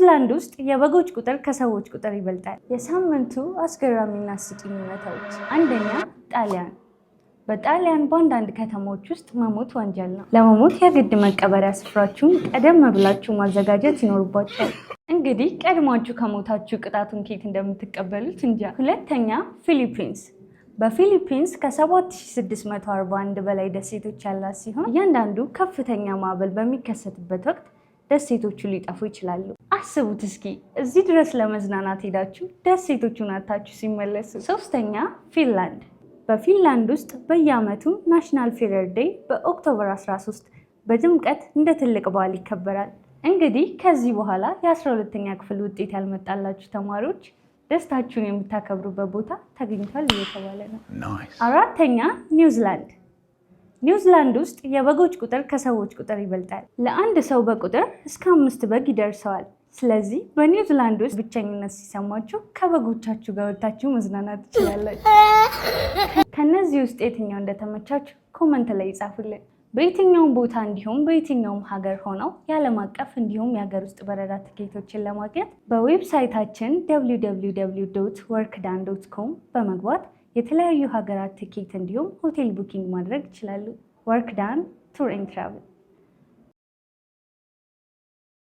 ኒውዚላንድ ውስጥ የበጎች ቁጥር ከሰዎች ቁጥር ይበልጣል። የሳምንቱ አስገራሚና አስቂኝ እውነታዎች። አንደኛ፣ ጣሊያን። በጣሊያን በአንዳንድ ከተሞች ውስጥ መሞት ወንጀል ነው። ለመሞት የግድ መቀበሪያ ስፍራችሁን ቀደም ብላችሁ ማዘጋጀት ይኖርባችኋል። እንግዲህ ቀድማችሁ ከሞታችሁ ቅጣቱን ኬት እንደምትቀበሉት እንጃ። ሁለተኛ፣ ፊሊፒንስ። በፊሊፒንስ ከ7641 በላይ ደሴቶች ያላት ሲሆን እያንዳንዱ ከፍተኛ ማዕበል በሚከሰትበት ወቅት ደሴቶቹ ሊጠፉ ይችላሉ። አስቡት እስኪ እዚህ ድረስ ለመዝናናት ሄዳችሁ ደሴቶቹን አታችሁ ሲመለሱ። ሶስተኛ፣ ፊንላንድ። በፊንላንድ ውስጥ በየዓመቱ ናሽናል ፌረር ዴይ በኦክቶበር 13 በድምቀት እንደ ትልቅ በዓል ይከበራል። እንግዲህ ከዚህ በኋላ የ12ኛ ክፍል ውጤት ያልመጣላችሁ ተማሪዎች ደስታችሁን የምታከብሩበት ቦታ ተገኝቷል እየተባለ ነው። አራተኛ፣ ኒውዚላንድ። ኒውዚላንድ ውስጥ የበጎች ቁጥር ከሰዎች ቁጥር ይበልጣል። ለአንድ ሰው በቁጥር እስከ 5 በግ ይደርሰዋል። ስለዚህ በኒውዚላንድ ውስጥ ብቸኝነት ሲሰማችሁ ከበጎቻችሁ ጋር ወጥታችሁ መዝናናት ትችላላችሁ። ከነዚህ ውስጥ የትኛው እንደተመቻችሁ ኮመንት ላይ ይጻፉልን። በየትኛውም ቦታ እንዲሁም በየትኛውም ሀገር ሆነው የዓለም አቀፍ እንዲሁም የሀገር ውስጥ በረራ ትኬቶችን ለማግኘት በዌብሳይታችን www.workdan.com በመግባት የተለያዩ ሀገራት ትኬት እንዲሁም ሆቴል ቡኪንግ ማድረግ ይችላሉ። ወርክዳን ቱር ኤንድ ትራቭል